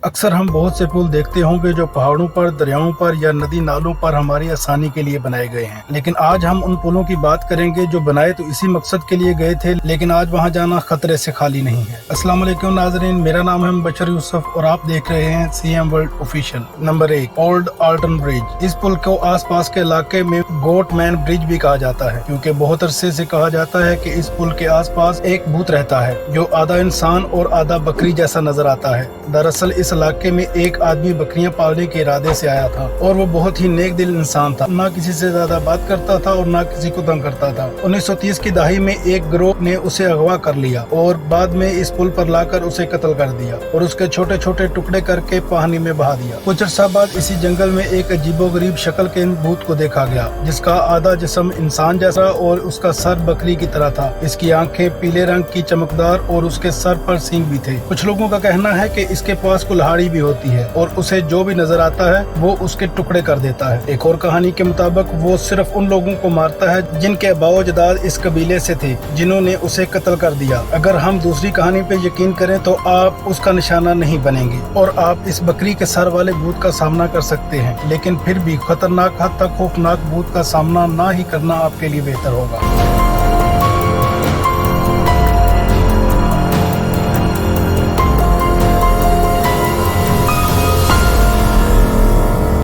अक्सर हम बहुत से पुल देखते होंगे जो पहाड़ों पर, दरियाओं पर या नदी नालों पर हमारी आसानी के लिए बनाए गए हैं। लेकिन आज हम उन पुलों की बात करेंगे जो बनाए तो इसी मकसद के लिए गए थे, लेकिन आज वहां जाना खतरे से खाली नहीं है। अस्सलाम वालेकुम नाज़रीन, मेरा नाम है बशर यूसुफ और आप देख रहे हैं CM world official. Number 1, old Alton bridge. इस पुल को आसपास के इलाके में गोट मैन ब्रिज भी कहा जाता है, क्योंकि बहुत अरसे से कहा जाता है कि इस पुल के आसपास एक भूत रहता है जो आधा इंसान और आधा बकरी जैसा नजर आता है। दरअसल इस इलाके में एक आदमी बकरियां पालने के इरादे से आया था और वो बहुत ही नेक दिल इंसान था। ना किसी से ज्यादा बात करता था और ना किसी को तंग करता था। 1930 की दहाई में एक गिरोह ने उसे अगवा कर लिया और बाद में इस पुल पर लाकर उसे कत्ल कर दिया और उसके छोटे छोटे टुकड़े करके पानी में बहा दिया। कुछ अर्सा बाद इसी जंगल में एक अजीबोगरीब शक्ल के भूत को देखा गया, जिसका आधा जिस्म इंसान जैसा और उसका सर बकरी की तरह था। इसकी आंखें पीले रंग की चमकदार और उसके सर पर सींग भी थे। कुछ लोगों का कहना है कि इसके पास कुल्हाड़ी भी होती है और उसे जो भी नजर आता है वो उसके टुकड़े कर देता है। एक और कहानी के मुताबिक वो सिर्फ उन लोगों को मारता है जिनके अबाओ-अजदाद इस कबीले से थे जिन्होंने उसे कत्ल कर दिया। अगर हम दूसरी कहानी पे यकीन करें तो आप उसका निशाना नहीं बनेंगे और आप इस बकरी के सर वाले भूत का सामना कर सकते हैं, लेकिन फिर भी खतरनाक हद तक खौफनाक भूत का सामना ना ही करना आपके लिए बेहतर होगा।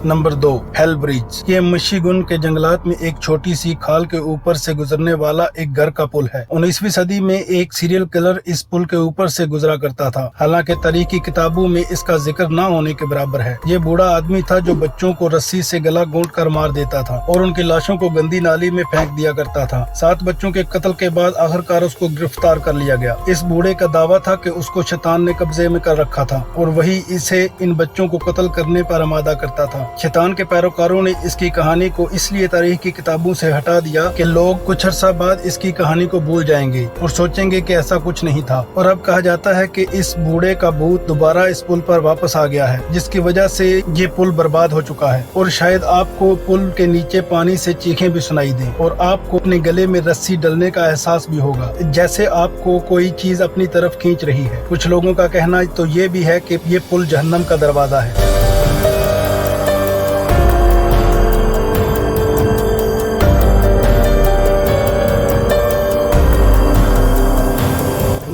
Number 2, hello bridge. ये मिशिगन के जंगलात में एक छोटी सी खाल के ऊपर से गुजरने वाला एक घर का पुल है। 19वीं सदी में एक सीरियल किलर इस पुल के ऊपर से गुजरा करता था। हालांकि तारीखी किताबों में इसका जिक्र ना होने के बराबर है। ये बूढ़ा आदमी था जो बच्चों को रस्सी से गला घोंट कर मार देता था और उनकी लाशों को गंदी नाली में फेंक दिया करता था। 7 बच्चों के कत्ल के बाद आखिरकार उसको गिरफ्तार कर लिया गया। इस बूढ़े का दावा था कि उसको शैतान ने कब्जे में कर रखा था और वही इसे इन बच्चों को कत्ल करने पर आमादा करता था। शैतान के पैरोकारों ने इसकी कहानी को इसलिए तारीख की किताबों से हटा दिया कि लोग कुछ अर्सा बाद इसकी कहानी को भूल जाएंगे और सोचेंगे कि ऐसा कुछ नहीं था। और अब कहा जाता है कि इस बूढ़े का भूत दोबारा इस पुल पर वापस आ गया है, जिसकी वजह से ये पुल बर्बाद हो चुका है। और शायद आपको पुल के नीचे पानी से चीखें भी सुनाई दें और आपको अपने गले में रस्सी डलने का एहसास भी होगा, जैसे आपको कोई चीज अपनी तरफ खींच रही है। कुछ लोगों का कहना तो ये भी है कि ये पुल जहन्नम का दरवाजा है।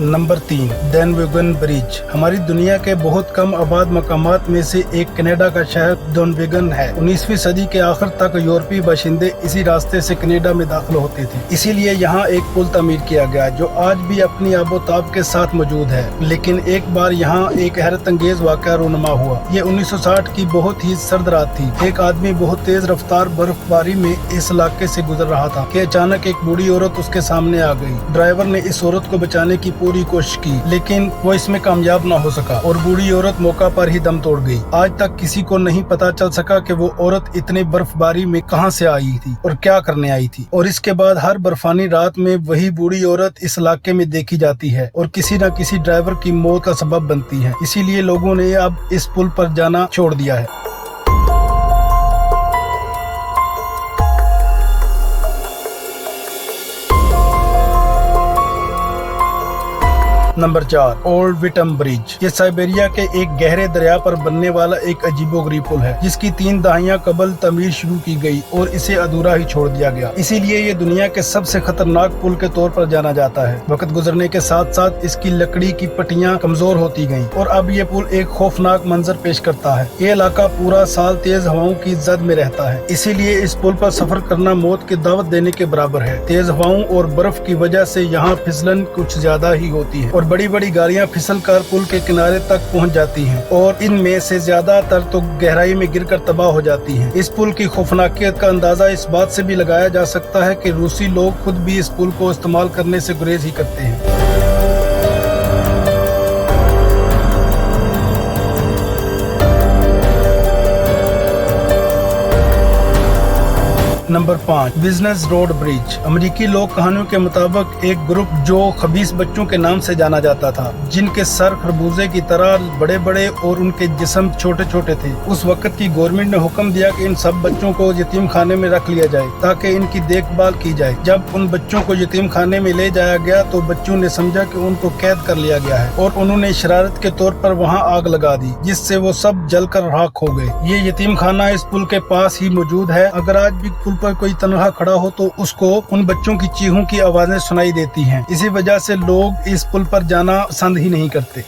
Number 3, Dunvegan bridge. हमारी दुनिया के बहुत कम आबाद मकामात में से एक कनाडा का शहर डनवेगन है। 19वीं सदी के आखिर तक यूरोपीय बाशिंदे इसी रास्ते से कनाडा में दाखिल होते थे, इसीलिए यहाँ एक पुल तामीर किया गया जो आज भी अपनी आबोताब के साथ मौजूद है। लेकिन एक बार यहाँ एक हैरत अंगेज वाक़या रूनुमा हुआ। ये 1960 की बहुत ही सर्द रात थी। एक आदमी बहुत तेज रफ्तार बर्फबारी में इस इलाके से गुजर रहा था कि अचानक एक बूढ़ी औरत उसके सामने आ गई। ड्राइवर ने इस औरत को बचाने की पूरी कोशिश की, लेकिन वो इसमें कामयाब ना हो सका और बूढ़ी औरत मौका पर ही दम तोड़ गई। आज तक किसी को नहीं पता चल सका कि वो औरत इतनी बर्फबारी में कहां से आई थी और क्या करने आई थी। और इसके बाद हर बर्फानी रात में वही बूढ़ी औरत इस इलाके में देखी जाती है और किसी न किसी ड्राइवर की मौत का सबब बनती है। इसीलिए लोगों ने अब इस पुल पर जाना छोड़ दिया है। Number 4, old Witham bridge. ये साइबेरिया के एक गहरे दरिया पर बनने वाला एक अजीबोगरीब पुल है, जिसकी 3 दहाइयां कबल तमीर शुरू की गई और इसे अधूरा ही छोड़ दिया गया। इसीलिए ये दुनिया के सबसे खतरनाक पुल के तौर पर जाना जाता है। वक्त गुजरने के साथ साथ इसकी लकड़ी की पट्टियां कमजोर होती गयी और अब ये पुल एक खौफनाक मंजर पेश करता है। ये इलाका पूरा साल तेज हवाओं की जद में रहता है, इसीलिए इस पुल पर सफर करना मौत की दावत देने के बराबर है। तेज हवाओं और बर्फ की वजह से यहाँ फिसलन कुछ ज्यादा ही होती है और बड़ी बड़ी गाड़ियां फिसल कर पुल के किनारे तक पहुंच जाती हैं और इनमें से ज्यादातर तो गहराई में गिरकर तबाह हो जाती हैं। इस पुल की खौफनाकियत का अंदाजा इस बात से भी लगाया जा सकता है कि रूसी लोग खुद भी इस पुल को इस्तेमाल करने से गुरेज ही करते हैं। Number 5 business road bridge. अमेरिकी लोक कहानियों के मुताबिक एक ग्रुप जो खबीस बच्चों के नाम से जाना जाता था, जिनके सर खरबूजे की तरह बड़े बड़े और उनके जिस्म छोटे छोटे थे, उस वक्त की गवर्नमेंट ने हुक्म दिया कि इन सब बच्चों को यतीम खाने में रख लिया जाए ताकि इनकी देखभाल की जाए। जब उन बच्चों को यतीम खाने में ले जाया गया तो बच्चों ने समझा कि उनको कैद कर लिया गया है और उन्होंने शरारत के तौर पर वहां आग लगा दी, जिससे वो सब जलकर राख हो गए। ये यतीम खाना इस पुल के पास ही मौजूद है। अगर आज भी पुल पर कोई तन्हा खड़ा हो तो उसको उन बच्चों की चीखों की आवाजें सुनाई देती हैं। इसी वजह से लोग इस पुल पर जाना पसंद ही नहीं करते।